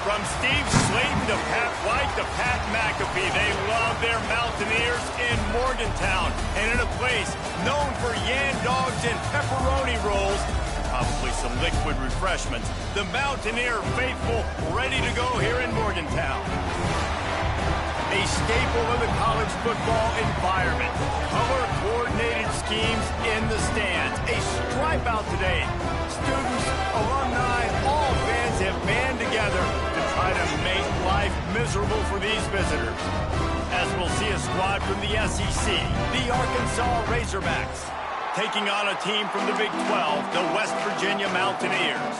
From Steve Slayton to Pat White to Pat McAfee, they love their Mountaineers in Morgantown. And in a place known for yan dogs and pepperoni rolls, probably some liquid refreshments, the Mountaineer faithful ready to go here in Morgantown. A staple of the college football environment. Color-coordinated schemes in the stands. A stripe out today. Students, alumni, all fans have band together to try to make life miserable for these visitors. As we'll see a squad from the SEC, the Arkansas Razorbacks, taking on a team from the Big 12, the West Virginia Mountaineers.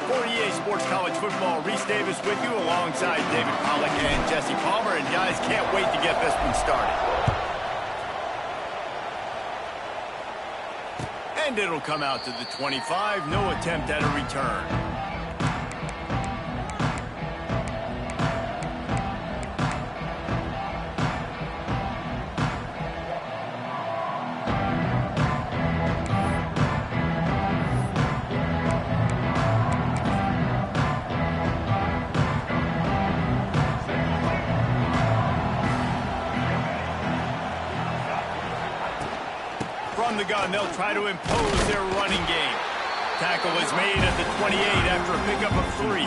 For EA Sports College Football, Reese Davis with you alongside David Pollack and Jesse Palmer. And guys, can't wait to get this one started. And it'll come out to the 25. No attempt at a return. From the gun, they'll try to impose their running game. Tackle is made at the 28 after a pickup of 3.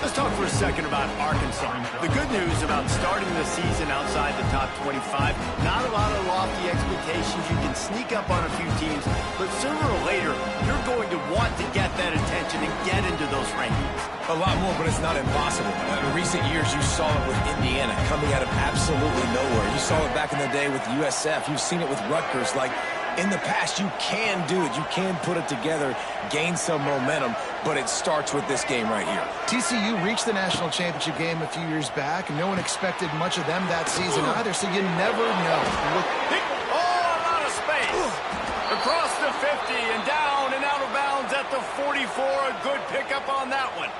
Let's talk for a second about Arkansas. The good news about starting the season outside the top 25, not a lot of lofty expectations. You can sneak up on a few teams, but sooner or later, you're going to want to get that attention and get into those rankings. A lot more, but it's not impossible. In recent years, you saw it with Indiana coming out of absolutely nowhere. You saw it back in the day with USF. You've seen it with Rutgers. Like, in the past, you can do it. You can put it together, gain some momentum, but it starts with this game right here. TCU reached the national championship game a few years back, and no one expected much of them that season either, so you never know. Oh, a lot of space. Across the 50 and down and out of bounds at the 44. A good pickup on that one.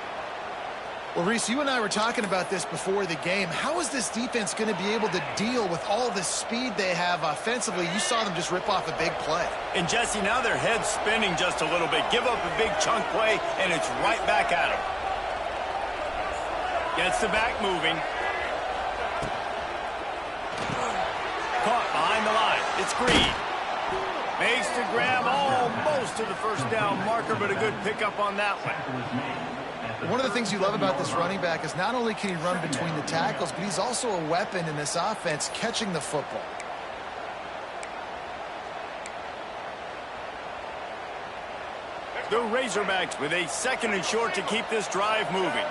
Well, Reese, you and I were talking about this before the game. How is this defense going to be able to deal with all the speed they have offensively? You saw them just rip off a big play. And, Jesse, now their head's spinning just a little bit. Give up a big chunk play, and it's right back at them. Gets the back moving. Caught behind the line. It's Green. Makes the grab almost to the first down marker, but a good pickup on that one. One of the things you love about this running back is not only can he run between the tackles, but he's also a weapon in this offense, catching the football. The Razorbacks with a 2nd and short to keep this drive moving.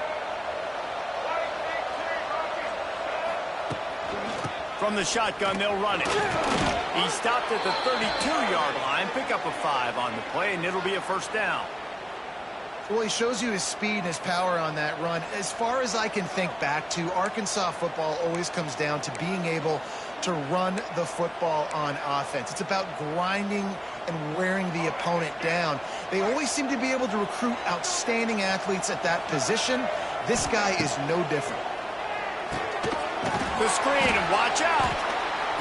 From the shotgun, they'll run it. He stopped at the 32-yard line. Pick up a 5 on the play, and it'll be a first down. Well, he shows you his speed and his power on that run. As far as I can think back to, Arkansas football always comes down to being able to run the football on offense. It's about grinding and wearing the opponent down. They always seem to be able to recruit outstanding athletes at that position. This guy is no different. The screen, and watch out.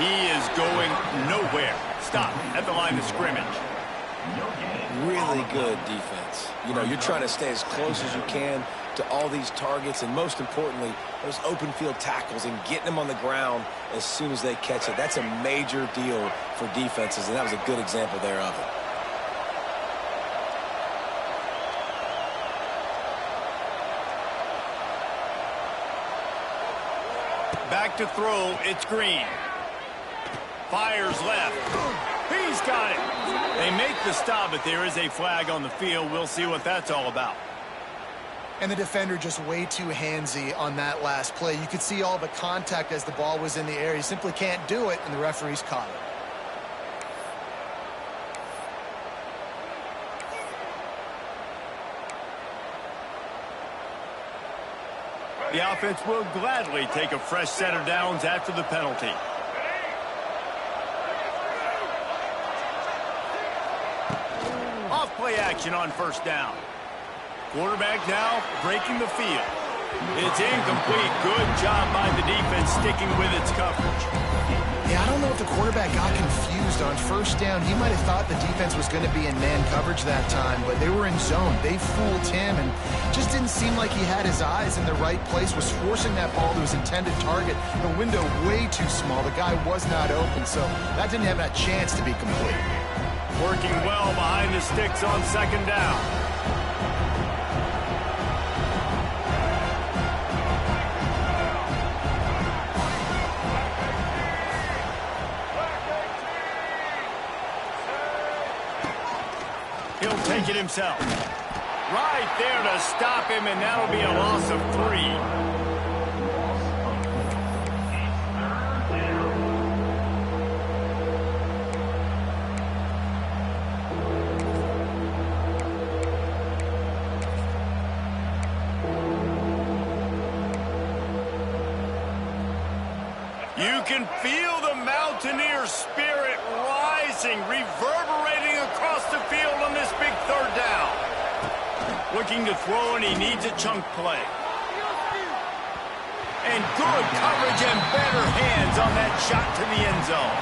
He is going nowhere. Stop at the line of scrimmage. Really good defense. You know, you're trying to stay as close as you can to all these targets, and most importantly, those open field tackles and getting them on the ground as soon as they catch it. That's a major deal for defenses, and that was a good example there of it. Back to throw, it's Green. Fires left. He's got it. They make the stop, but there is a flag on the field. We'll see what that's all about. And the defender just way too handsy on that last play. You could see all the contact as the ball was in the air. He simply can't do it, and the referee's caught it. The offense will gladly take a fresh set of downs after the penalty. Off-play action on first down. Quarterback now breaking the field. It's incomplete. Good job by the defense sticking with its coverage. Yeah, I don't know if the quarterback got confused on first down. He might have thought the defense was going to be in man coverage that time, but they were in zone. They fooled him and just didn't seem like he had his eyes in the right place, was forcing that ball to his intended target. The window way too small. The guy was not open, so that didn't have a chance to be complete. Working well behind the sticks on second down. He'll take it himself. Right there to stop him, and that'll be a loss of 3. You can feel the Mountaineer spirit rising, reverberating across the field on this big third down. Looking to throw, and he needs a chunk play. And good coverage and better hands on that shot to the end zone.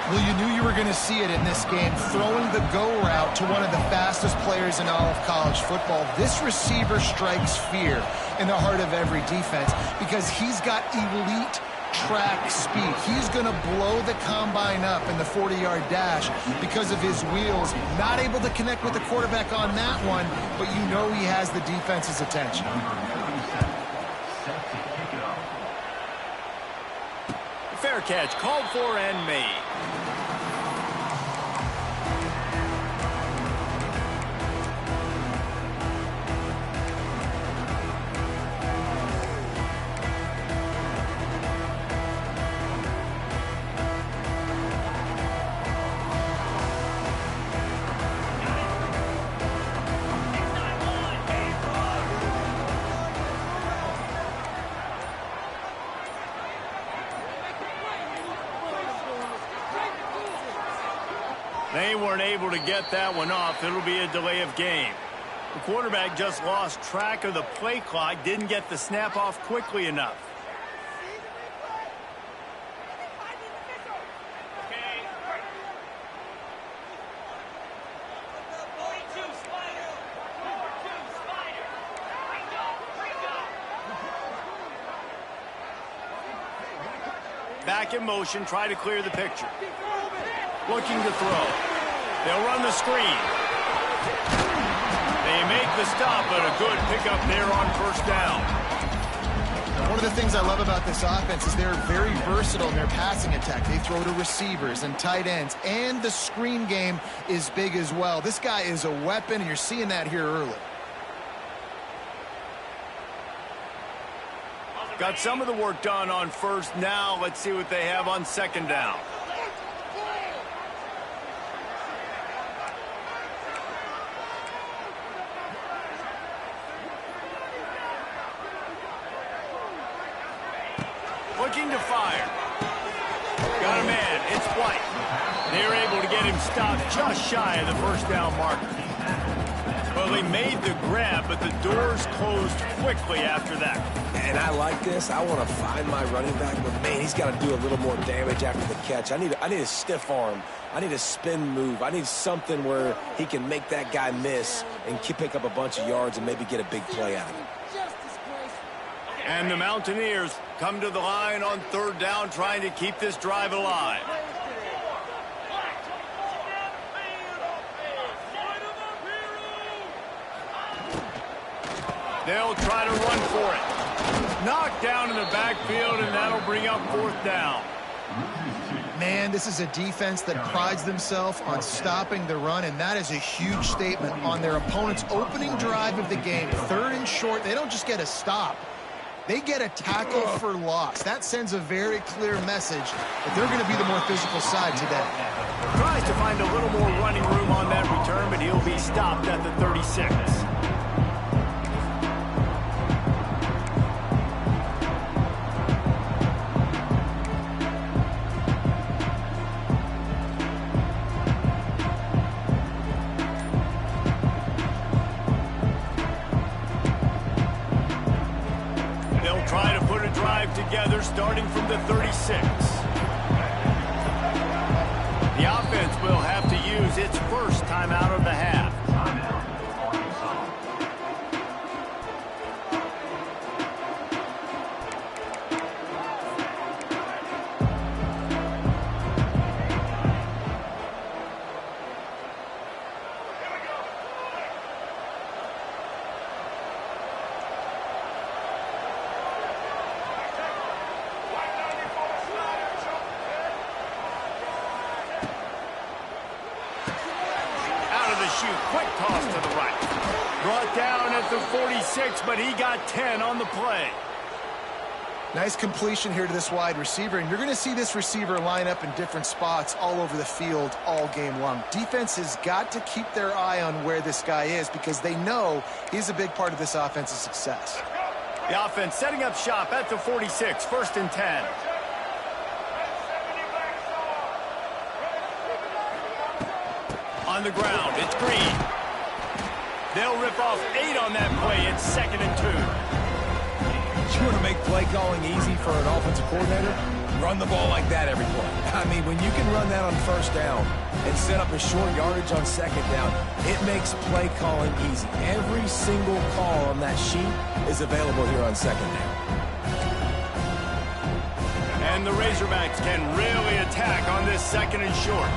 Well, you knew you were going to see it in this game, throwing the go route to one of the fastest players in all of college football. This receiver strikes fear in the heart of every defense because he's got elite track speed. He's going to blow the combine up in the 40-yard dash because of his wheels. Not able to connect with the quarterback on that one, but you know he has the defense's attention. Fair catch, called for and made. They weren't able to get that one off. It'll be a delay of game. The quarterback just lost track of the play clock, didn't get the snap off quickly enough. Back in motion, try to clear the picture. Looking to throw. They'll run the screen. They make the stop, but a good pickup there on first down. One of the things I love about this offense is they're very versatile in their passing attack. They throw to receivers and tight ends, and the screen game is big as well. This guy is a weapon, and you're seeing that here early. Got some of the work done on first. Now let's see what they have on second down. Looking to fire. Got a man. It's White. They're able to get him stopped just shy of the first down marker. Well, they made the grab, but the doors closed quickly after that. And I like this. I want to find my running back, but, man, he's got to do a little more damage after the catch. I need a stiff arm. I need a spin move. I need something where he can make that guy miss and pick up a bunch of yards and maybe get a big play out of it. And the Mountaineers come to the line on third down, trying to keep this drive alive. They'll try to run for it. Knocked down in the backfield, and that'll bring up fourth down. Man, this is a defense that prides themselves on stopping the run, and that is a huge statement on their opponent's opening drive of the game. Third and short, they don't just get a stop. They get a tackle for loss. That sends a very clear message that they're going to be the more physical side today. Tries to find a little more running room on that return, but he'll be stopped at the 36. They'll try to put a drive together starting from the 36. offense will have to use its first timeout of the half. Quick toss to the right. Brought down at the 46, but he got 10 on the play. Nice completion here to this wide receiver, and you're going to see this receiver line up in different spots all over the field all game long. Defense has got to keep their eye on where this guy is because they know he's a big part of this offense's success. The offense setting up shop at the 46, 1st and 10. On the ground, it's Green. They'll rip off 8 on that play. It's 2nd and 2. You want to make play calling easy for an offensive coordinator? Run the ball like that every play. I mean, when you can run that on 1st down and set up a short yardage on 2nd down, it makes play calling easy. Every single call on that sheet is available here on 2nd down. And the Razorbacks can really attack on this 2nd and short.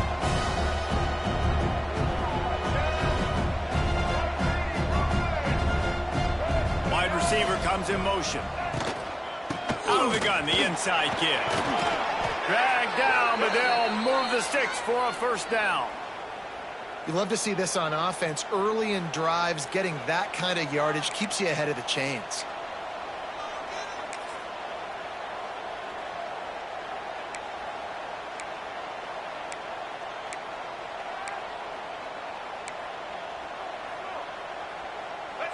Wide receiver comes in motion. Out of the gun, the inside kid. Dragged down, but they'll move the sticks for a 1st down. You love to see this on offense. Early in drives, getting that kind of yardage keeps you ahead of the chains.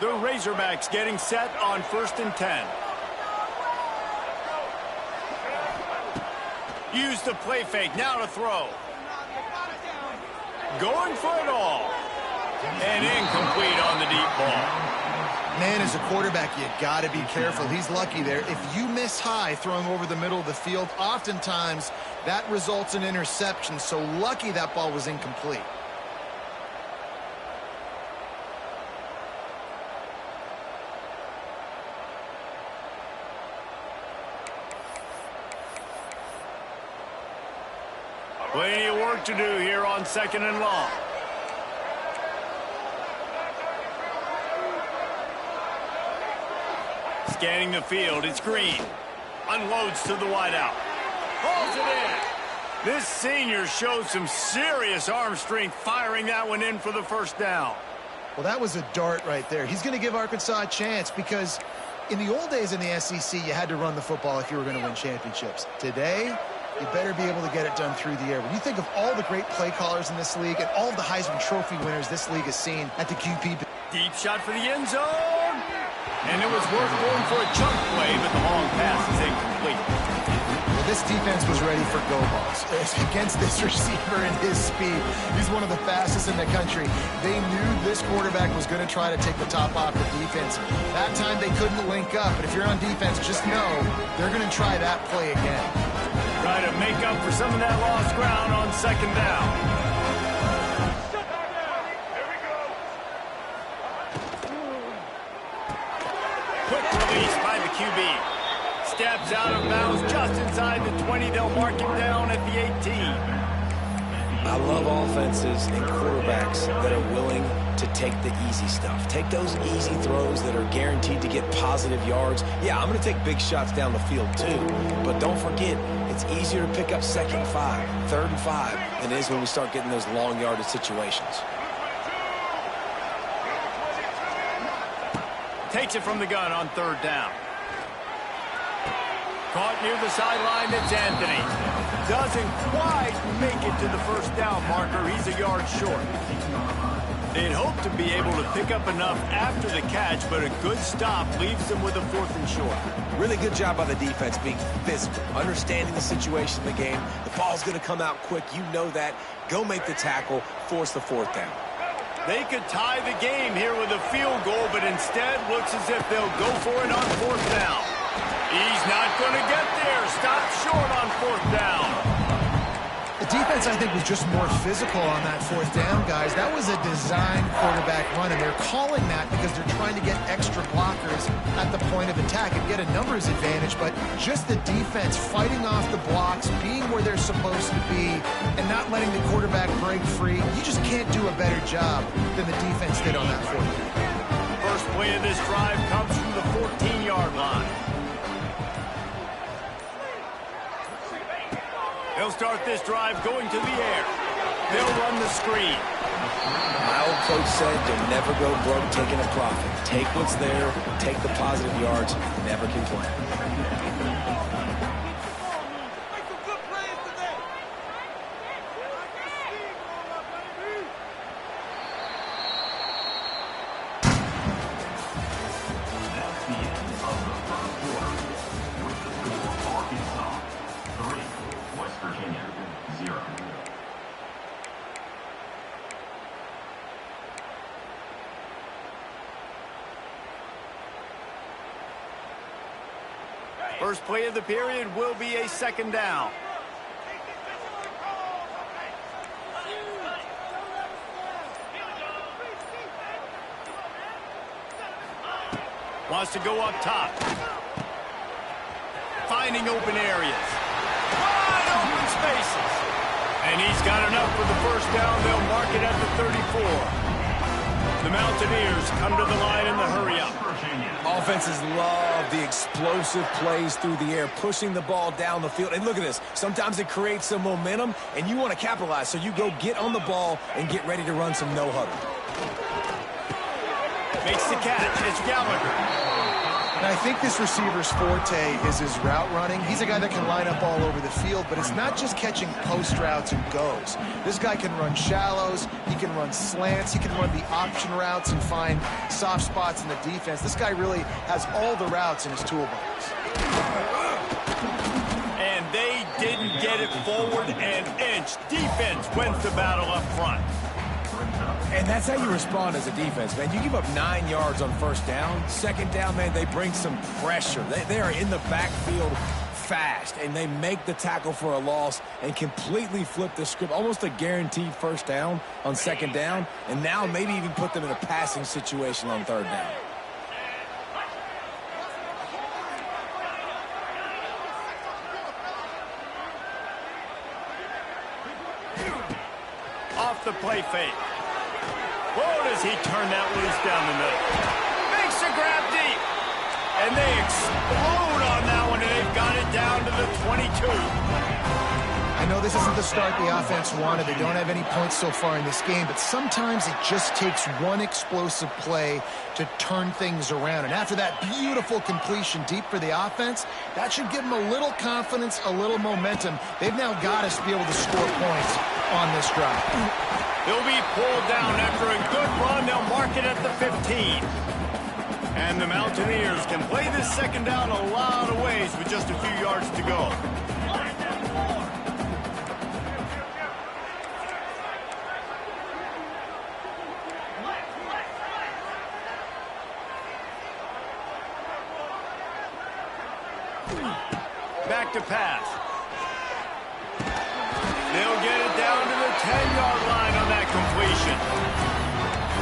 The Razorbacks getting set on 1st and 10. Use the play fake, now to throw. Going for it all. And incomplete on the deep ball. Man, as a quarterback, you got to be careful. He's lucky there. If you miss high throwing over the middle of the field, oftentimes that results in interception. So lucky that ball was incomplete. Plenty of work to do here on 2nd and long. Scanning the field, it's Green. Unloads to the wideout. Pulls it in. This senior shows some serious arm strength firing that one in for the 1st down. Well, that was a dart right there. He's going to give Arkansas a chance because in the old days in the SEC, you had to run the football if you were going to win championships. Today, you better be able to get it done through the air. When you think of all the great play callers in this league and all of the Heisman Trophy winners this league has seen at the QP. Deep shot for the end zone. And it was worth going for a chunk play, but the long pass is incomplete. Well, this defense was ready for go balls. Against this receiver and his speed, he's one of the fastest in the country. They knew this quarterback was going to try to take the top off the defense. That time they couldn't link up, but if you're on defense, just know they're going to try that play again. Try to make up for some of that lost ground on 2nd down. Quick release by the QB. Steps out of bounds just inside the 20. They'll mark him down at the 18. I love offenses and quarterbacks that are willing to take the easy stuff. Take those easy throws that are guaranteed to get positive yards. Yeah, I'm going to take big shots down the field too. But don't forget, it's easier to pick up 2nd and 5, 3rd and 5 than it is when we start getting those long yardage situations. Takes it from the gun on 3rd down. Caught near the sideline, it's Anthony. Doesn't quite make it to the 1st down marker. He's a yard short. They'd hope to be able to pick up enough after the catch, but a good stop leaves them with a 4th and short. Really good job by the defense being physical, understanding the situation in the game. The ball's going to come out quick. You know that. Go make the tackle, force the 4th down. They could tie the game here with a field goal, but instead looks as if they'll go for it on 4th down. He's not going to get there. Stop short on 4th down. The defense, I think, was just more physical on that fourth down, guys. That was a designed quarterback run, and they're calling that because they're trying to get extra blockers at the point of attack and get a numbers advantage, but just the defense fighting off the blocks, being where they're supposed to be, and not letting the quarterback break free. You just can't do a better job than the defense did on that fourth down. First play of this drive comes from the 14-yard line. They'll start this drive going to the air. They'll run the screen. My old coach said you'll never go broke taking a profit. Take what's there, take the positive yards, never complain. First play of the period will be a second down. Wants to go up top. Finding open areas. Wide open spaces. And he's got enough for the first down. They'll mark it at the 34. The Mountaineers come to the line in the hurry-up. Offenses love the explosive plays through the air, pushing the ball down the field. And look at this. Sometimes it creates some momentum, and you want to capitalize. So you go get on the ball and get ready to run some no-huddle. Makes the catch. It's Gallagher. And I think this receiver's forte is his route running. He's a guy that can line up all over the field, but it's not just catching post routes and goes. This guy can run shallows, he can run slants, he can run the option routes and find soft spots in the defense. This guy really has all the routes in his toolbox. And they didn't get it forward an inch. Defense wins the battle up front. And that's how you respond as a defense, man. You give up 9 yards on first down. Second down, man, they bring some pressure. They are in the backfield fast, and they make the tackle for a loss and completely flip the script. Almost a guaranteed first down on second down, and now maybe even put them in a passing situation on third down. Off the play fake. Oh, does he turn that loose down the middle? Makes a grab deep. And they explode on that one, and they've got it down to the 22. I know this isn't the start the offense wanted. They don't have any points so far in this game, but sometimes it just takes one explosive play to turn things around. And after that beautiful completion deep for the offense, that should give them a little confidence, a little momentum. They've now got us to be able to score points on this drive. They'll be pulled down after a good run. They'll mark it at the 15. And the Mountaineers can play this second down a lot of ways with just a few yards to go. Back to pass. They'll get it down to the 10-yard line on that completion.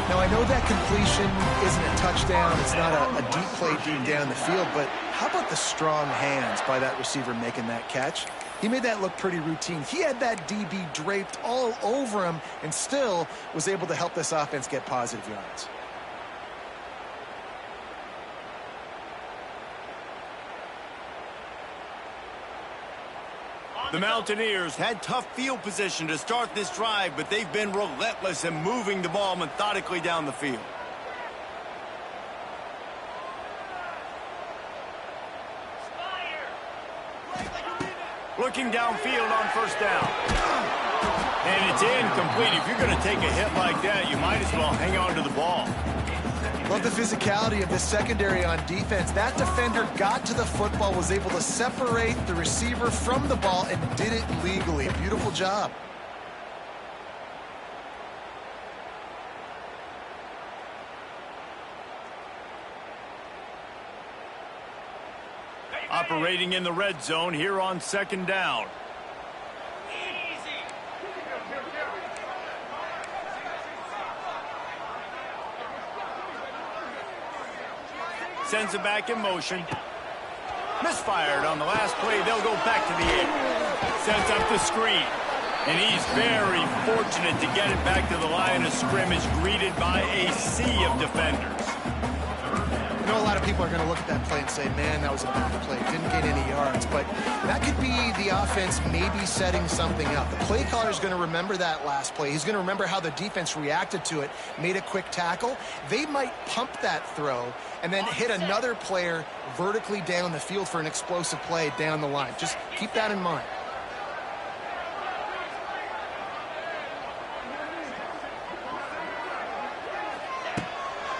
Now, I know that completion isn't a touchdown. It's not a deep play deep down the field, but how about the strong hands by that receiver making that catch? He made that look pretty routine. He had that DB draped all over him and still was able to help this offense get positive yards. The Mountaineers had tough field position to start this drive, but they've been relentless in moving the ball methodically down the field. Looking downfield on first down. And it's incomplete. If you're going to take a hit like that, you might as well hang on to the ball. Love the physicality of the secondary on defense. That defender got to the football, was able to separate the receiver from the ball, and did it legally. Beautiful job. Operating in the red zone here on second down. sends it back in motion. Misfired on the last play. They'll go back to the air. Sets up the screen. And he's very fortunate to get it back to the line of scrimmage, greeted by a sea of defenders. I know a lot of people are going to look at that play and say, man, that was a bad play. Didn't get any yards. But that could be the offense maybe setting something up. The play caller is going to remember that last play. He's going to remember how the defense reacted to it, made a quick tackle. They might pump that throw and then hit another player vertically down the field for an explosive play down the line. Just keep that in mind.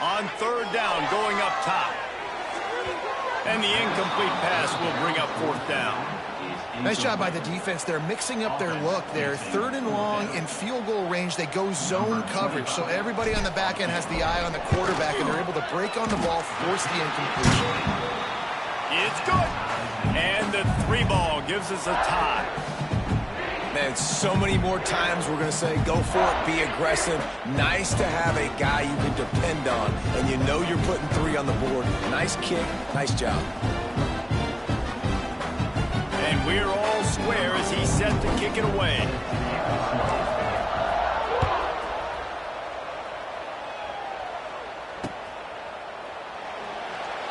On third down, going up top. And the incomplete pass will bring up fourth down. Nice job by the defense. They're mixing up their look. They're third and long in field goal range. They go zone coverage. So everybody on the back end has the eye on the quarterback, and they're able to break on the ball, force the incompletion. It's good. And the 3 ball gives us a tie. Man, so many more times we're going to say, go for it, be aggressive. Nice to have a guy you can depend on, and you know you're putting 3 on the board. Nice kick, nice job. And we're all square as he's set to kick it away.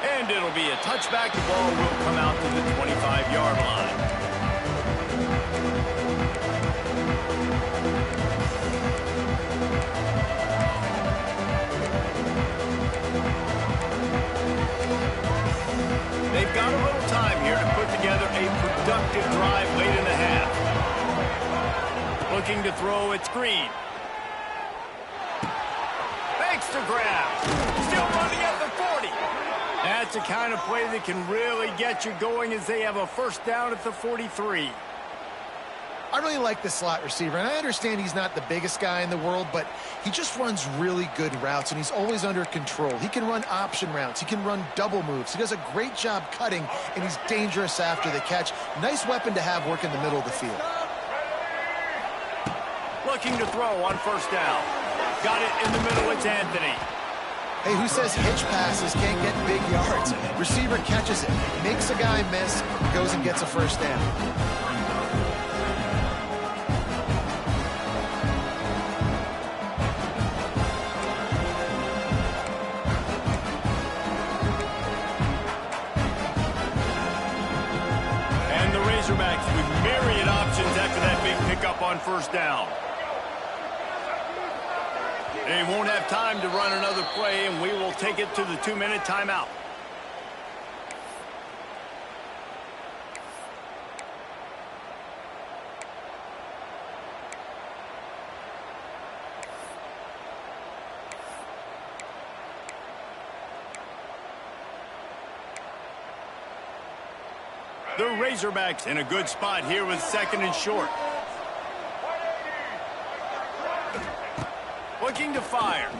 And it'll be a touchback. The ball will come out to the 25-yard line. They've got a little time here to put together a productive drive late in the half. Looking to throw, it's Green. Makes the grab. Still running at the 40. That's the kind of play that can really get you going as they have a first down at the 43. I really like the slot receiver, and I understand he's not the biggest guy in the world, but he just runs really good routes, and he's always under control. He can run option routes. He can run double moves. He does a great job cutting, and he's dangerous after the catch. Nice weapon to have work in the middle of the field. Looking to throw on first down. Got it in the middle. It's Anthony. Hey, who says hitch passes can't get big yards? Receiver catches it, makes a guy miss, goes and gets a first down. Razorbacks with myriad options after that big pickup on first down. They won't have time to run another play, and we will take it to the 2-minute timeout. The Razorbacks in a good spot here with second and short. Looking to fire.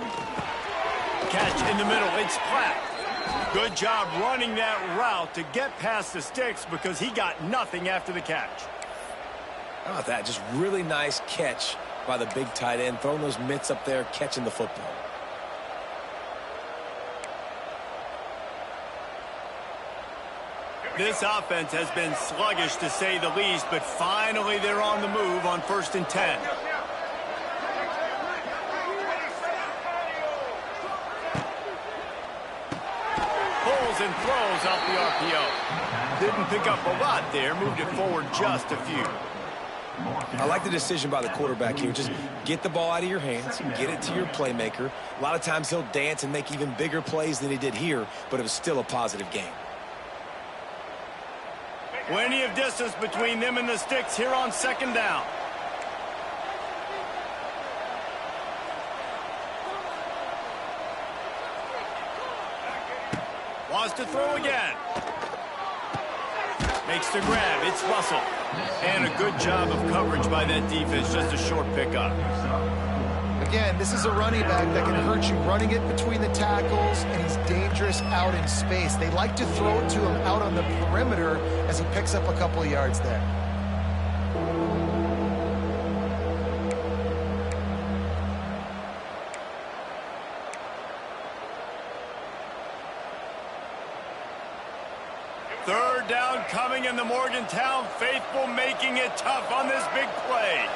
Catch in the middle. It's Platt. Good job running that route to get past the sticks because he got nothing after the catch. How about that? Just really nice catch by the big tight end. Throwing those mitts up there, catching the football. This offense has been sluggish, to say the least, but finally they're on the move on 1st and 10. Pulls and throws off the RPO. Didn't pick up a lot there, moved it forward just a few. I like the decision by the quarterback here. Just get the ball out of your hands, get it to your playmaker. A lot of times he'll dance and make even bigger plays than he did here, but it was still a positive game. Plenty of distance between them and the sticks here on 2nd down. Wants to throw again. Makes the grab. It's Russell. And a good job of coverage by that defense. Just a short pickup. Again, this is a running back that can hurt you running it between the tackles, and he's dangerous out in space. They like to throw it to him out on the perimeter as he picks up a couple of yards there. Third down coming, in the Morgantown faithful making it tough on this big play.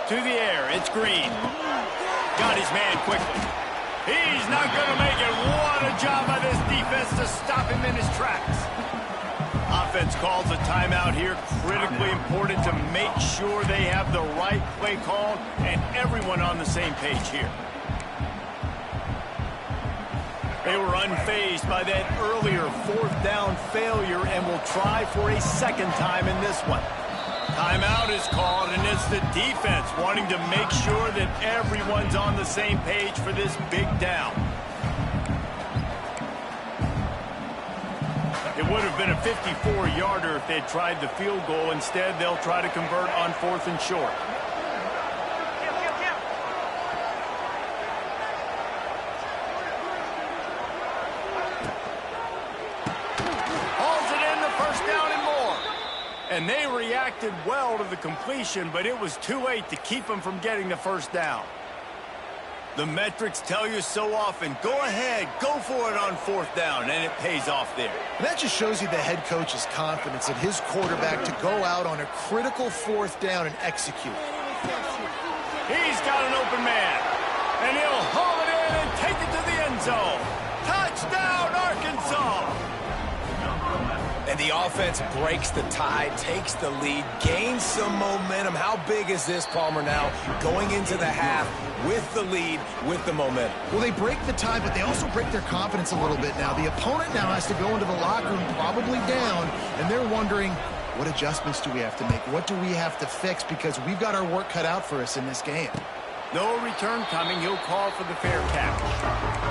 To the air, it's Green. Got his man quickly. He's not going to make it. What a job by this defense to stop him in his tracks. Offense calls a timeout here. Critically important to make sure they have the right play called and everyone on the same page here. They were unfazed by that earlier fourth down failure and will try for a second time in this one. Timeout is called, and it's the defense wanting to make sure that everyone's on the same page for this big down. It would have been a 54-yarder if they'd tried the field goal. Instead, they'll try to convert on 4th and short. And they reacted well to the completion, but it was too late to keep them from getting the first down. The metrics tell you so often, go ahead, go for it on 4th down, and it pays off there. And that just shows you the head coach's confidence in his quarterback to go out on a critical 4th down and execute. He's got an open man, and he'll haul it in and take it to the end zone. Touchdown, Arkansas! And the offense breaks the tie, takes the lead, gains some momentum. How big is this, Palmer, now going into the half with the lead, with the momentum? Well, they break the tie, but they also break their confidence a little bit now. The opponent now has to go into the locker room probably down, and they're wondering, what adjustments do we have to make? What do we have to fix? Because we've got our work cut out for us in this game. No return coming. He'll call for the fair catch.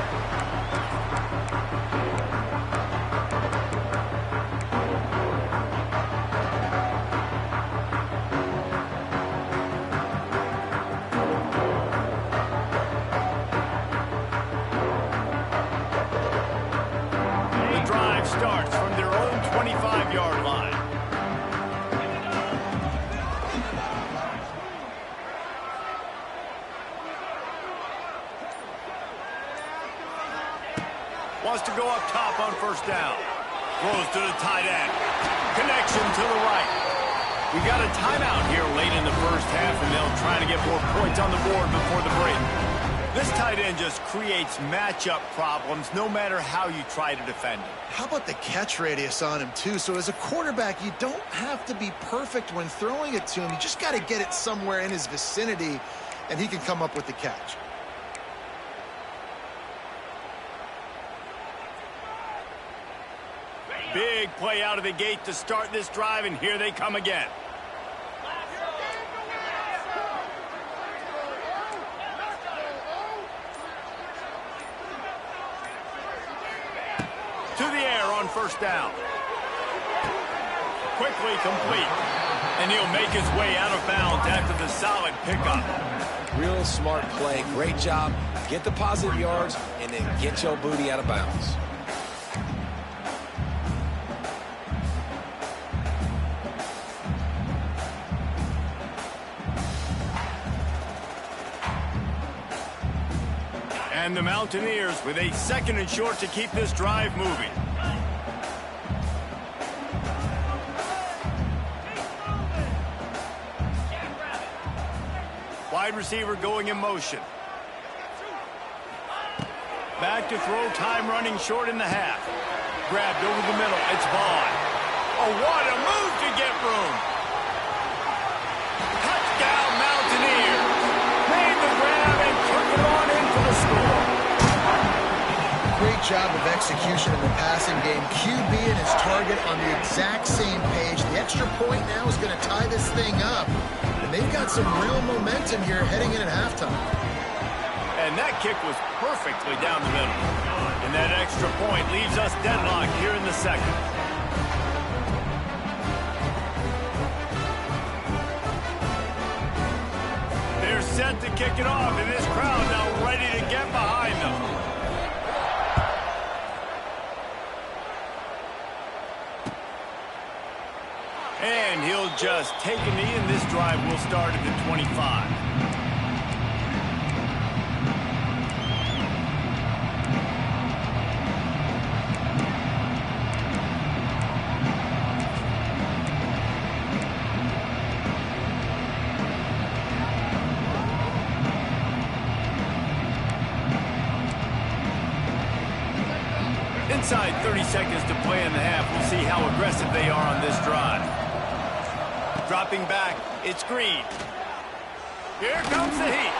Starts from their own 25-yard line. Wants to go up top on 1st down. Throws to the tight end. Connection to the right. We got a timeout here late in the first half, and they'll try to get more points on the board before the break. This tight end just creates matchup problems no matter how you try to defend him. How about the catch radius on him, too? So as a quarterback, you don't have to be perfect when throwing it to him. You just got to get it somewhere in his vicinity, and he can come up with the catch. Big play out of the gate to start this drive, and here they come again. To the air on 1st down. Quickly complete. And he'll make his way out of bounds after the solid pickup. Real smart play. Great job. Get the positive yards and then get your booty out of bounds. And the Mountaineers with a 2nd and short to keep this drive moving. Wide receiver going in motion. Back to throw, time running short in the half. Grabbed over the middle, it's Vaughn. Oh, what a move to get room. Touchdown, Mountaineers. Made the grab and took it on in for the score. Great job of execution in the passing game. QB and his target on the exact same page. The extra point now is going to tie this thing up. And they've got some real momentum here heading in at halftime. And that kick was perfectly down the middle. And that extra point leaves us deadlocked here in the second. They're set to kick it off, and this crowd now ready to get behind them. And he'll just take a knee, and this drive will start at the 25. Inside 30 seconds to play in the half. We'll see how aggressive they are on this drive. Dropping back, it's Green. Here comes the heat.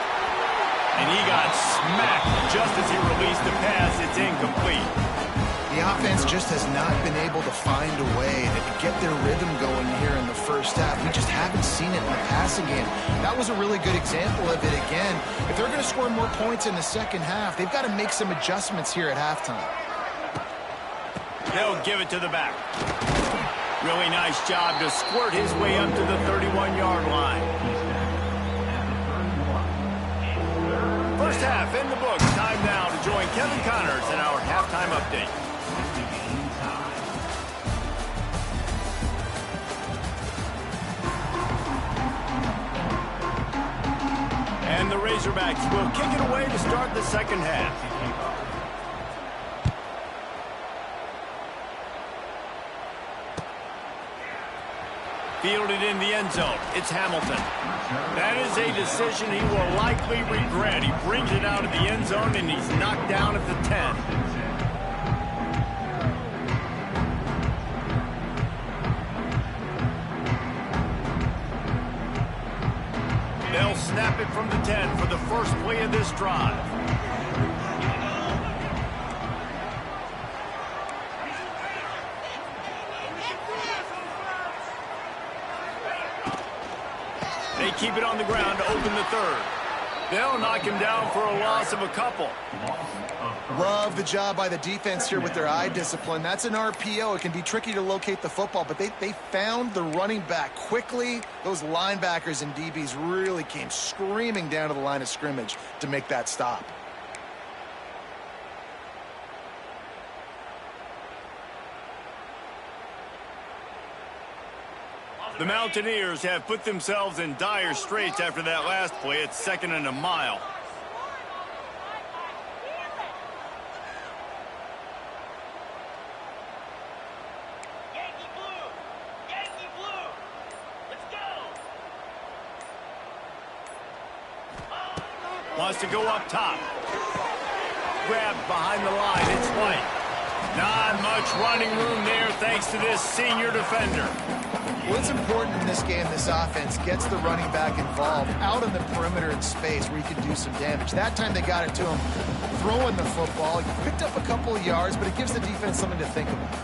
And he got smacked just as he released the pass. It's incomplete. The offense just has not been able to find a way to get their rhythm going here in the first half. We just haven't seen it in the passing game. That was a really good example of it again. If they're going to score more points in the second half, they've got to make some adjustments here at halftime. They'll give it to the back. Really nice job to squirt his way up to the 31-yard line. First half in the books. Time now to join Kevin Connors in our halftime update. And the Razorbacks will kick it away to start the second half. Fielded in the end zone. It's Hamilton. That is a decision he will likely regret. He brings it out of the end zone, and he's knocked down at the 10. They'll snap it from the 10 for the first play of this drive. They keep it on the ground to open the third. They'll knock him down for a loss of a couple. Love the job by the defense here with their eye discipline. That's an RPO. It can be tricky to locate the football, but they found the running back quickly. Those linebackers and DBs really came screaming down to the line of scrimmage to make that stop. The Mountaineers have put themselves in dire straits after that last play. It's 2nd and a mile. Yankee blue! Yankee blue! Let's go! Wants to go up top. Grabbed behind the line. It's White. Not much running room there thanks to this senior defender. What's important in this game, this offense gets the running back involved out on the perimeter in space where he can do some damage. That time they got it to him throwing the football. He picked up a couple of yards, but it gives the defense something to think about.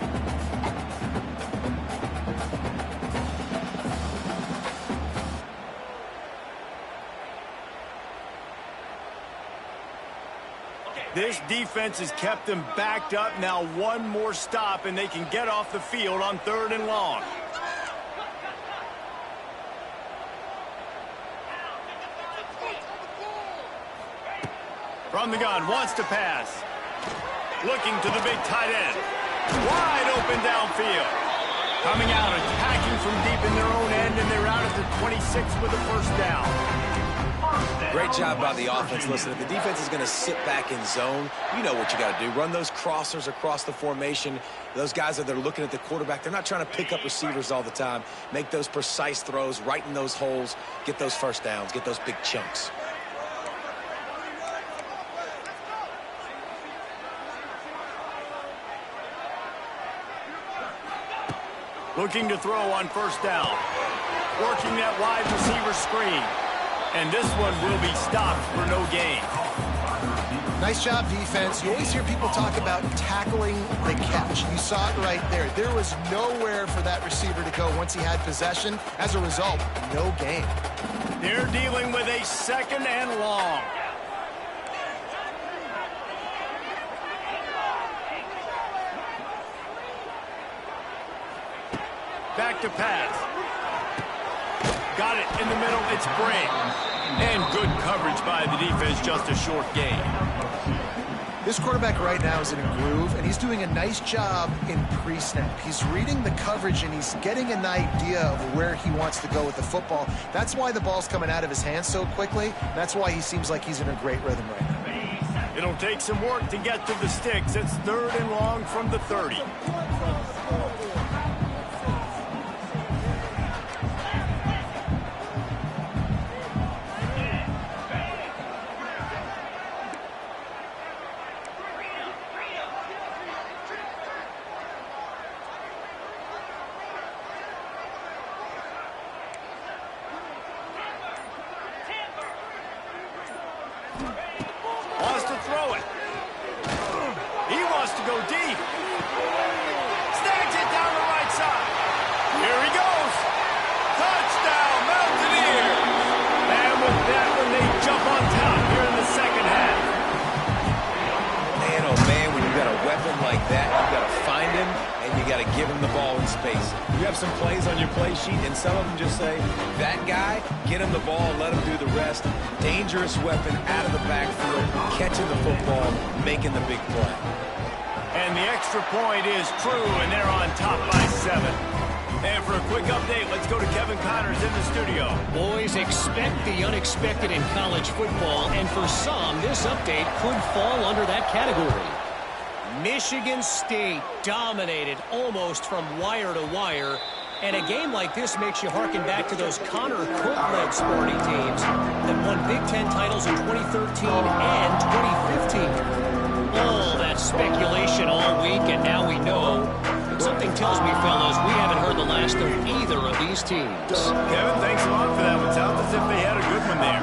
This defense has kept them backed up. Now one more stop, and they can get off the field on 3rd and long. From the gun, wants to pass. Looking to the big tight end. Wide open downfield. Coming out, attacking from deep in their own end, and they're out at the 26 with a first down. Great job by the offense. Listen, if the defense is going to sit back in zone, you know what you got to do. Run those crossers across the formation. Those guys that are looking at the quarterback, they're not trying to pick up receivers all the time. Make those precise throws, right in those holes, get those first downs, get those big chunks. Looking to throw on first down. Working that wide receiver screen. And this one will be stopped for no gain. Nice job, defense. You always hear people talk about tackling the catch. You saw it right there. There was nowhere for that receiver to go once he had possession. As a result, no gain. They're dealing with a 2nd and long. Back to pass. Got it in the middle. It's Bray. And good coverage by the defense, just a short gain. This quarterback right now is in a groove, and he's doing a nice job in pre-snap. He's reading the coverage, and he's getting an idea of where he wants to go with the football. That's why the ball's coming out of his hands so quickly. That's why he seems like he's in a great rhythm right now. It'll take some work to get to the sticks. It's 3rd and long from the 30. find him, and you got to give him the ball in space. You have some plays on your play sheet, and some of them just say, that guy, get him the ball, let him do the rest. Dangerous weapon out of the backfield, catching the football, making the big play. And the extra point is true, and they're on top by 7. And for a quick update, let's go to Kevin Connors in the studio. Boys, expect the unexpected in college football, and for some, this update could fall under that category. Michigan State dominated almost from wire to wire, and a game like this makes you harken back to those Connor Cook-led sporting teams that won Big Ten titles in 2013 and 2015. All that speculation all week, and now we know. But something tells me, fellas, we haven't heard the last of either of these teams. Kevin, thanks a lot for that one. Sounds as if they had a good one there.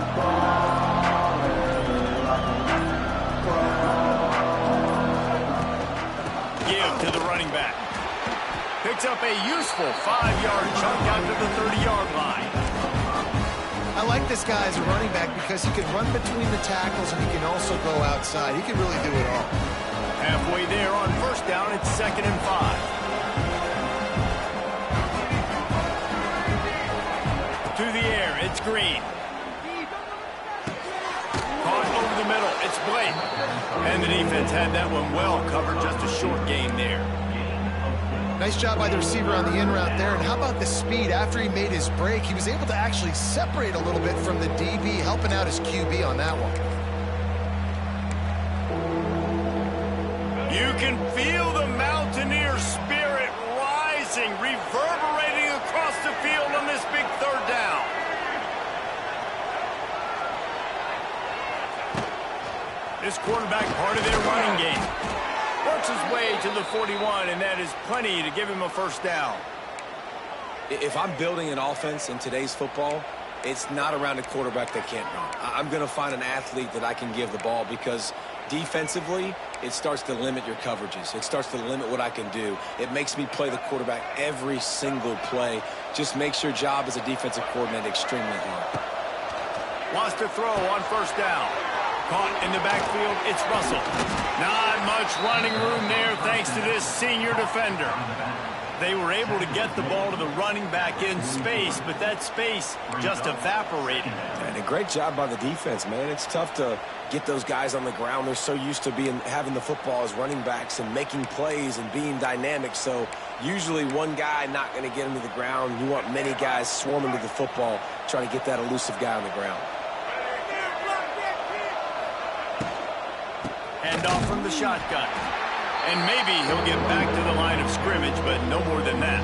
Give to the running back. Picks up a useful 5-yard chunk out to the 30-yard line. I like this guy as a running back because he can run between the tackles and he can also go outside. He can really do it all. Halfway there on first down, it's 2nd and 5. To the air, it's Green. Caught over the middle, it's Blake. And the defense had that one well covered, just a short gain there. Nice job by the receiver on the in route there. And how about the speed? After he made his break, he was able to actually separate a little bit from the DB, helping out his QB on that one. You can feel the Mountaineer spirit rising, reverberating across the field on this big 3rd down. This quarterback part of their running game. Works his way to the 41, and that is plenty to give him a first down. If I'm building an offense in today's football, it's not around a quarterback that can't run. I'm going to find an athlete that I can give the ball because defensively, it starts to limit your coverages. It starts to limit what I can do. It makes me play the quarterback every single play. Just makes your job as a defensive coordinator extremely hard. Wants to throw on first down. Caught in the backfield, it's Russell. Not much running room there thanks to this senior defender. They were able to get the ball to the running back in space, but that space just evaporated. And a great job by the defense, man. It's tough to get those guys on the ground. They're so used to having the football as running backs and making plays and being dynamic. So usually one guy not going to get him to the ground. You want many guys swarming to the football, trying to get that elusive guy on the ground. Hand off from the shotgun. And maybe he'll get back to the line of scrimmage, but no more than that.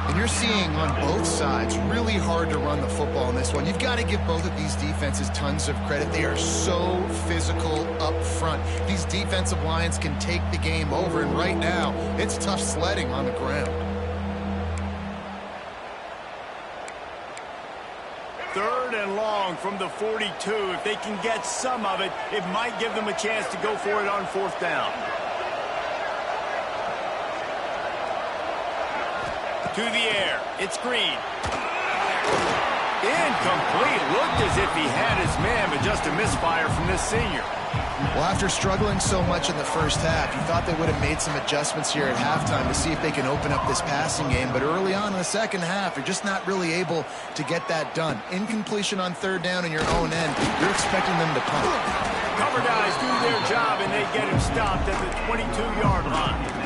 And you're seeing on both sides really hard to run the football in this one. You've got to give both of these defenses tons of credit. They are so physical up front. These defensive lines can take the game over, and right now, it's tough sledding on the ground. 3rd and long from the 42. If they can get some of it, it might give them a chance to go for it on 4th down. To the air, it's Green. Incomplete. Looked as if he had his man, but just a misfire from this senior. Well, after struggling so much in the first half, you thought they would have made some adjustments here at halftime to see if they can open up this passing game. But early on in the second half, you're just not really able to get that done. Incompletion on 3rd down in your own end, you're expecting them to punt. Cover guys do their job, and they get him stopped at the 22-yard line.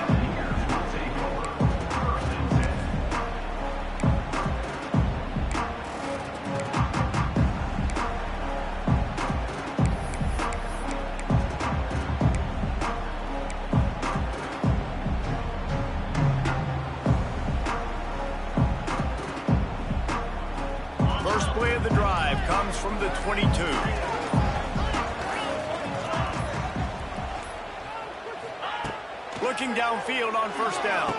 From the 22. Looking downfield on first down.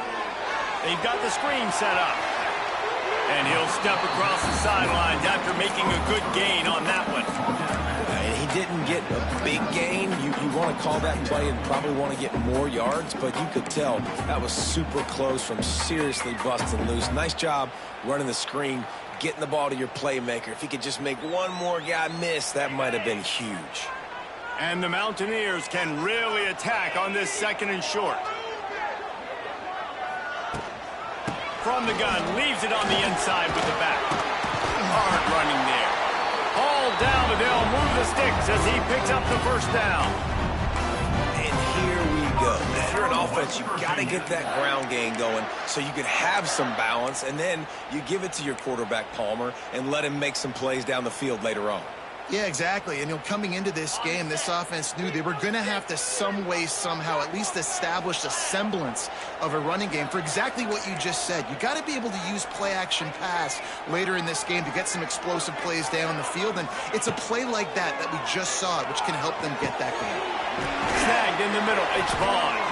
They've got the screen set up. And he'll step across the sidelines after making a good gain on that one. He didn't get a big gain. You want to call that play and probably want to get more yards, but you could tell that was super close from seriously busting loose. Nice job running the screen, getting the ball to your playmaker. If he could just make one more guy miss, that might have been huge. And the Mountaineers can really attack on this 2nd and short. from the gun, leaves it on the inside with the back. Hard running there. All down, but they'll move the sticks as he picks up the first down. And here we go. If you're an offense, you've got to get that ground game going so you can have some balance, and then you give it to your quarterback, Palmer, and let him make some plays down the field later on. Yeah, exactly. And coming into this game, this offense knew they were going to have to some way, somehow, at least establish a semblance of a running game for exactly what you just said. You got to be able to use play-action pass later in this game to get some explosive plays down the field. And it's a play like that we just saw, which can help them get that going. Snagged in the middle. It's Vaughn.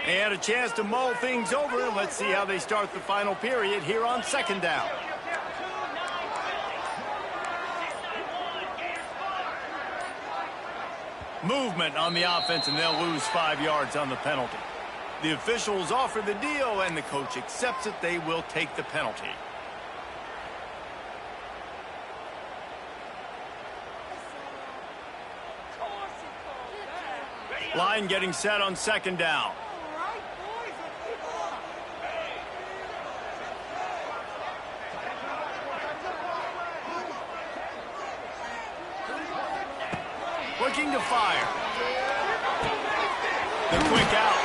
They had a chance to mull things over. Let's see how they start the final period here on second down. Movement on the offense, and they'll lose 5 yards on the penalty. The officials offer the deal, and the coach accepts it. They will take the penalty. Line getting set on second down. Looking to fire. The quick out.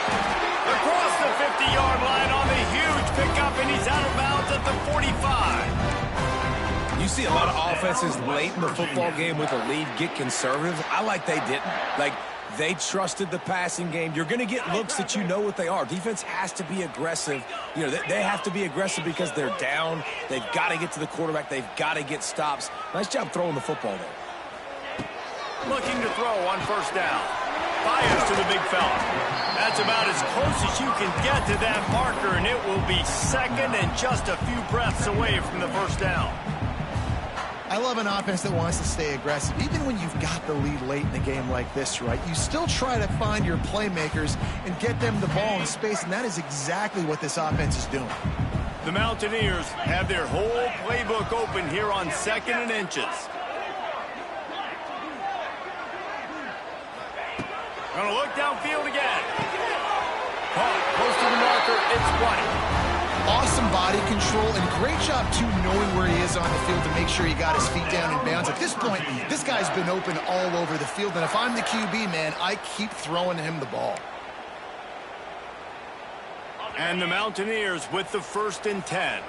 Across the 50-yard line on the huge pickup, and he's out of bounds at the 45. You see a lot of offenses late in the football game with a lead get conservative. I like they didn't. They trusted the passing game. You're going to get looks that you know what they are. Defense has to be aggressive. They have to be aggressive because they're down. They've got to get to the quarterback. They've got to get stops. Nice job throwing the football there. Looking to throw on first down. Fires to the big fella. That's about as close as you can get to that marker, and it will be second and just a few breaths away from the first down. I love an offense that wants to stay aggressive. Even when you've got the lead late in the game like this, right, you still try to find your playmakers and get them the ball in space, and that is exactly what this offense is doing. The Mountaineers have their whole playbook open here on second and inches. Gonna look downfield again. Close to the marker, it's White. Awesome body control and great job, too, knowing where he is on the field to make sure he got his feet down in bounds. At this point, this guy's been open all over the field, and if I'm the QB, man, I keep throwing him the ball. And the Mountaineers with the 1st and 10.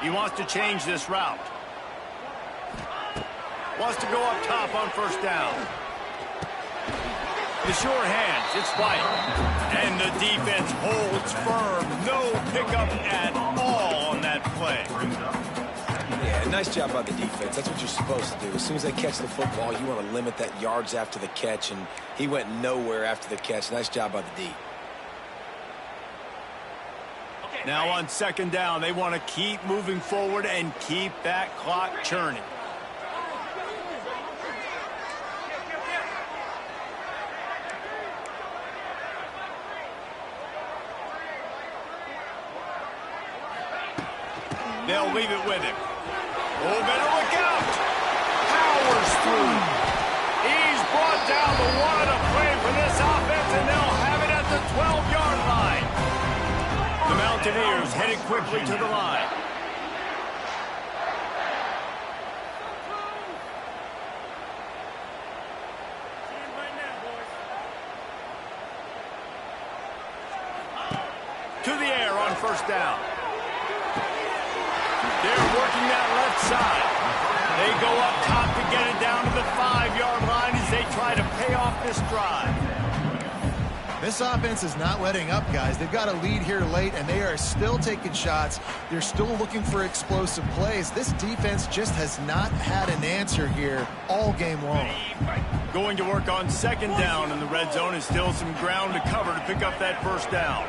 He wants to change this route. Wants to go up top on first down. The sure hands, it's White. And the defense holds firm. No pickup at all on that play. Yeah, nice job by the defense. That's what you're supposed to do. As soon as they catch the football, you want to limit that yards after the catch, and he went nowhere after the catch. Nice job by the D. Now on second down, they want to keep moving forward and keep that clock churning. They'll leave it with him. Oh, better look out. Powers through. He's brought down the one to play for this offense, and they'll have it at the 12-yard line. The Mountaineers headed quickly to the line. To the air on first down. They're working that left side. They go up top to get it down to the 5. this drive. This offense is not letting up, guys. They've got a lead here late, and they are still taking shots. They're still looking for explosive plays. This defense just has not had an answer here all game long. Going to work on second down in the red zone, and still some ground to cover to pick up that first down.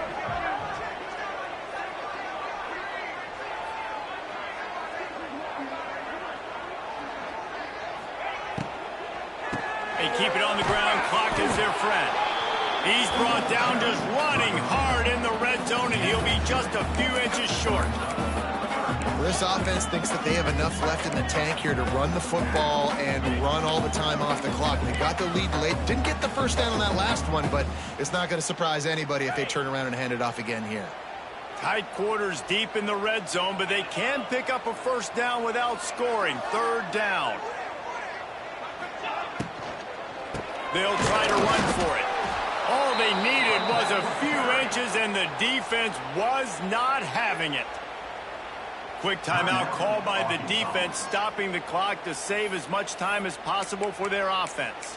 They keep it on the ground. Clock is their friend. He's brought down just running hard in the red zone, and he'll be just a few inches short. This offense thinks that they have enough left in the tank here to run the football and run all the time off the clock. They got the lead late. Didn't get the first down on that last one, but it's not going to surprise anybody if they turn around and hand it off again here. Tight quarters deep in the red zone, but they can pick up a first down without scoring. Third down. They'll try to run for it. All they needed was a few inches, and the defense was not having it. Quick timeout called by the defense, stopping the clock to save as much time as possible for their offense.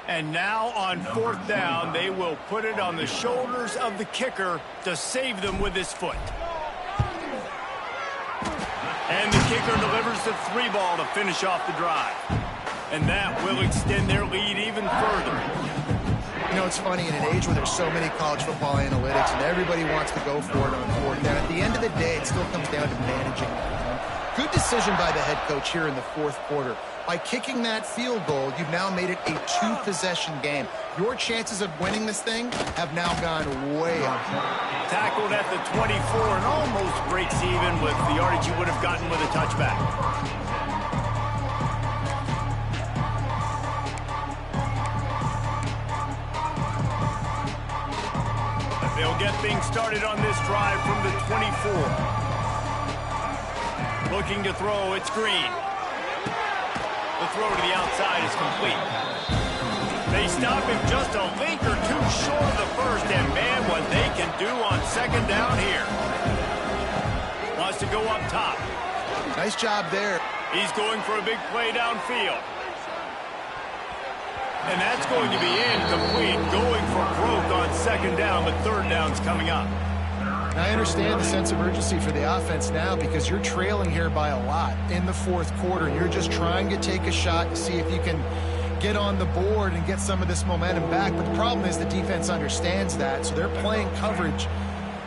And now on fourth down, they will put it on the shoulders of the kicker to save them with his foot. And the kicker delivers the 3-ball to finish off the drive. And that will extend their lead even further. You know, it's funny, in an age where there's so many college football analytics and everybody wants to go for it on fourth down, at the end of the day, it still comes down to managing that. Good decision by the head coach here in the fourth quarter. By kicking that field goal, you've now made it a 2-possession game. Your chances of winning this thing have now gone way up. Tackled at the 24 and almost breaks even with the yardage you would have gotten with a touchback. They'll get things started on this drive from the 24. Looking to throw, it's Green. The throw to the outside is complete. They stop him just a link or two short of the first, and man, what they can do on second down here. Wants to go up top. Nice job there. He's going for a big play downfield. And that's going to be incomplete, going for broke on second down, but third down's coming up. I understand the sense of urgency for the offense now because you're trailing here by a lot in the fourth quarter. You're just trying to take a shot to see if you can get on the board and get some of this momentum back. But the problem is the defense understands that, so they're playing coverage,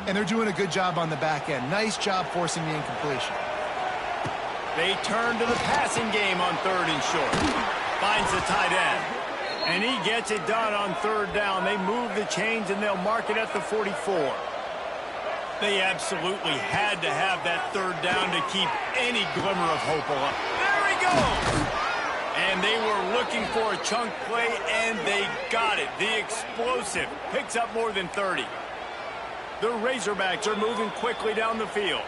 and they're doing a good job on the back end. Nice job forcing the incompletion. They turn to the passing game on third and short. Finds the tight end. And he gets it done on third down. They move the chains, and they'll mark it at the 44. They absolutely had to have that third down to keep any glimmer of hope alive. There he goes! And they were looking for a chunk play, and they got it. The explosive picks up more than 30. The Razorbacks are moving quickly down the field.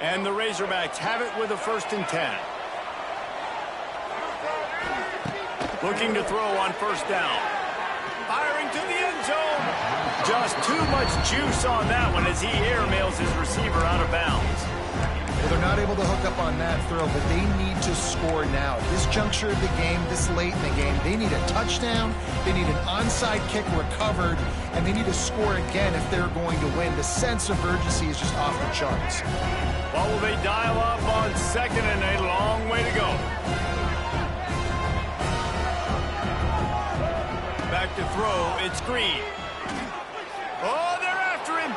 And the Razorbacks have it with a 1st and 10. Looking to throw on first down. Firing to the end zone. Just too much juice on that one as he airmails his receiver out of bounds. Well, they're not able to hook up on that throw, but they need to score now. At this juncture of the game, this late in the game, they need a touchdown, they need an onside kick recovered, and they need to score again if they're going to win. The sense of urgency is just off the charts. Well, will they dial up on second and a long way to go? Back to throw, it's Green. Oh, they're after him.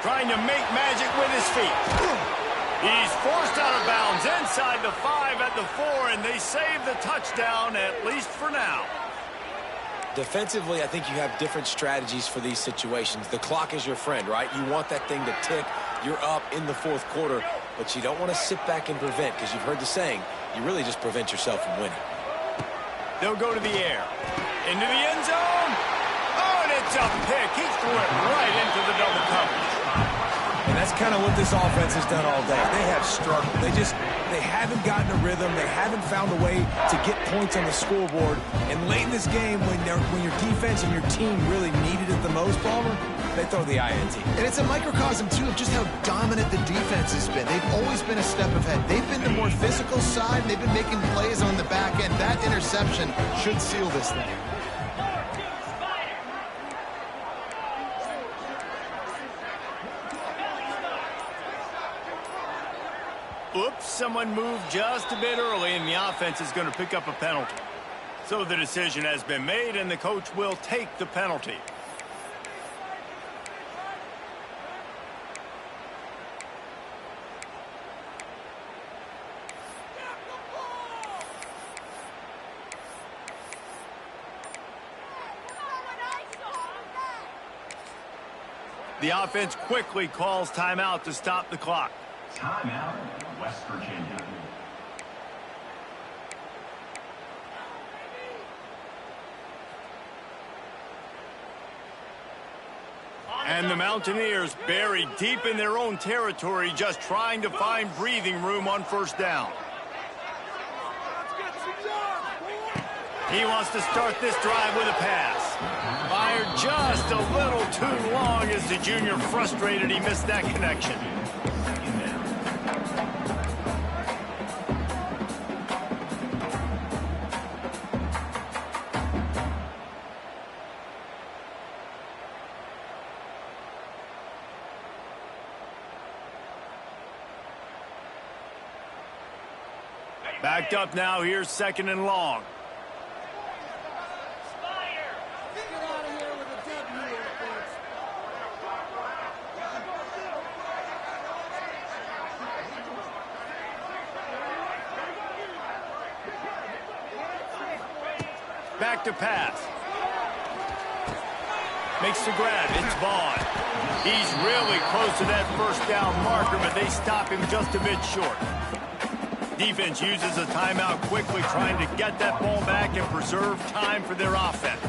Trying to make magic with his feet. He's forced out of bounds inside the 5 at the 4, and they save the touchdown, at least for now. Defensively, I think you have different strategies for these situations. The clock is your friend, right? You want that thing to tick. You're up in the fourth quarter, but you don't want to sit back and prevent, because you've heard the saying, you really just prevent yourself from winning. They'll go to the air. Into the end zone. Oh, and it's a pick. He threw it right into the double coverage. And that's kind of what this offense has done all day. They have struggled. They haven't gotten a rhythm. They haven't found a way to get points on the scoreboard. And late in this game, when your defense and your team really needed it the most, Palmer, they throw the INT. And it's a microcosm, too, of just how dominant the defense has been. They've always been a step ahead. They've been the more physical side. They've been making plays on the back end. That interception should seal this thing. Oops, someone moved just a bit early, and the offense is going to pick up a penalty. So the decision has been made, and the coach will take the penalty. The offense quickly calls timeout to stop the clock. Timeout, West Virginia. And the Mountaineers buried deep in their own territory, just trying to find breathing room on first down. He wants to start this drive with a pass. Fired just a little too long as the junior frustrated he missed that connection. Backed up now, here's second and long. Back to pass. Makes the grab. It's Vaughn. He's really close to that first down marker, but they stop him just a bit short. Defense uses a timeout quickly, trying to get that ball back and preserve time for their offense.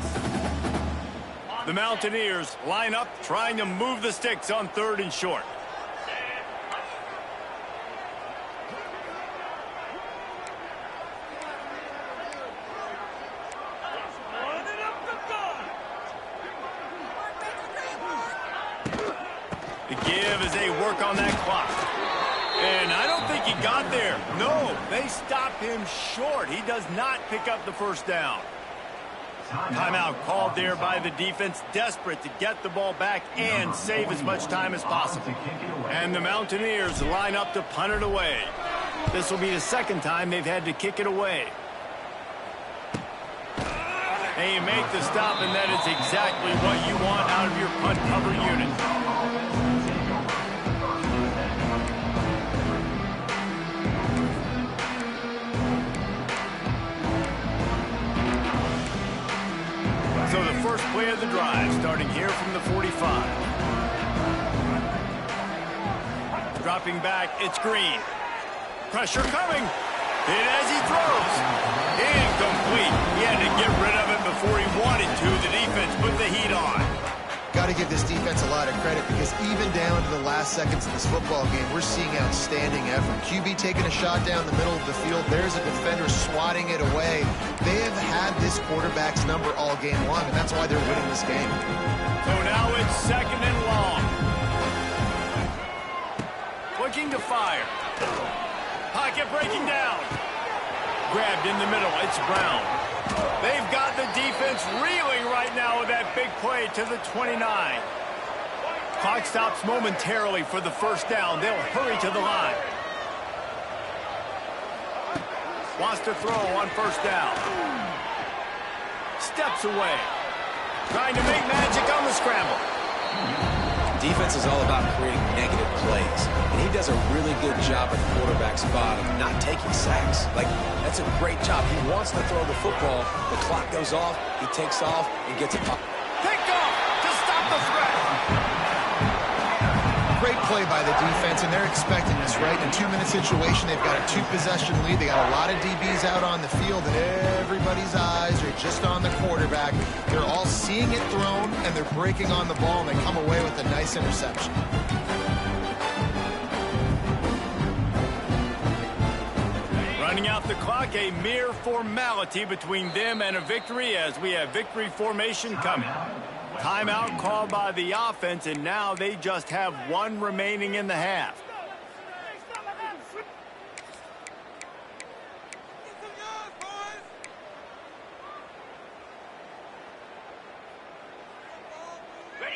The Mountaineers line up, trying to move the sticks on third and short. The give as they work on that clock. And I don't think he got there. No, they stop him short. He does not pick up the first down. Timeout called there by the defense, desperate to get the ball back and save as much time as possible. And the Mountaineers line up to punt it away. This will be the second time they've had to kick it away. And you make the stop, and that is exactly what you want out of your punt cover unit. So the first play of the drive, starting here from the 45. Dropping back, it's Green. Pressure coming. And as he throws, incomplete. He had to get rid of it before he wanted to. The defense put the heat on. Got to give this defense a lot of credit, because even down to the last seconds of this football game, we're seeing outstanding effort. QB taking a shot down the middle of the field. There's a defender swatting it away. They have had this quarterback's number all game long, and that's why they're winning this game. So now it's second and long. Looking to fire. Pocket breaking down. Grabbed in the middle. It's Brown. They've got the defense reeling right now with that big play to the 29. Clock stops momentarily for the first down. They'll hurry to the line. Wants to throw on first down. Steps away. Trying to make magic on the scramble. Defense is all about creating negative plays, and he does a really good job at the quarterback spot of not taking sacks. Like, that's a great job. He wants to throw the football. The clock goes off. He takes off and gets a pop. Picked off to stop the threat. Great play by the defense, and they're expecting this, right? In a 2-minute situation, they've got a 2-possession lead. They got a lot of DBs out on the field, and everybody's eyes are just on the quarterback. They're all seeing it thrown, and they're breaking on the ball, and they come away with a nice interception. Running out the clock, a mere formality between them and a victory as we have victory formation coming. Timeout called by the offense, and now they just have one remaining in the half.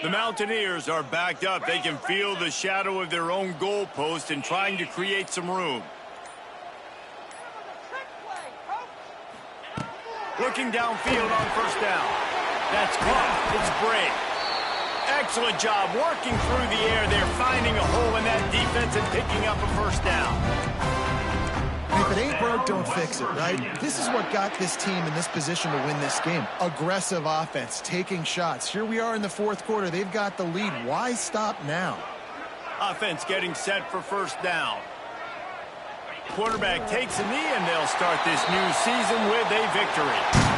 The Mountaineers are backed up. They can feel the shadow of their own goalpost and trying to create some room. Looking downfield on first down. That's caught. It's Bray. Excellent job working through the air. They're finding a hole in that defense and picking up a first down. If it ain't broke, don't fix it, right? This is what got this team in this position to win this game. Aggressive offense, taking shots. Here we are in the fourth quarter. They've got the lead. Why stop now? Offense getting set for first down. Quarterback takes a knee, and they'll start this new season with a victory.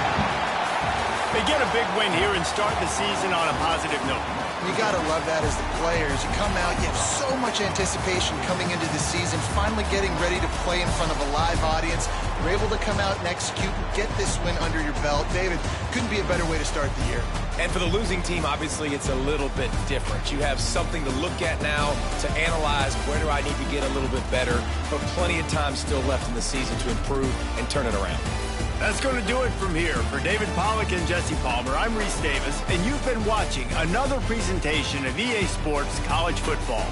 They get a big win here and start the season on a positive note. You got to love that as the players. You come out, you have so much anticipation coming into the season, finally getting ready to play in front of a live audience. You're able to come out and execute and get this win under your belt. David, couldn't be a better way to start the year. And for the losing team, obviously, it's a little bit different. You have something to look at now to analyze where do I need to get a little bit better, but plenty of time still left in the season to improve and turn it around. That's going to do it from here. For David Pollack and Jesse Palmer, I'm Reese Davis, and you've been watching another presentation of EA Sports College Football.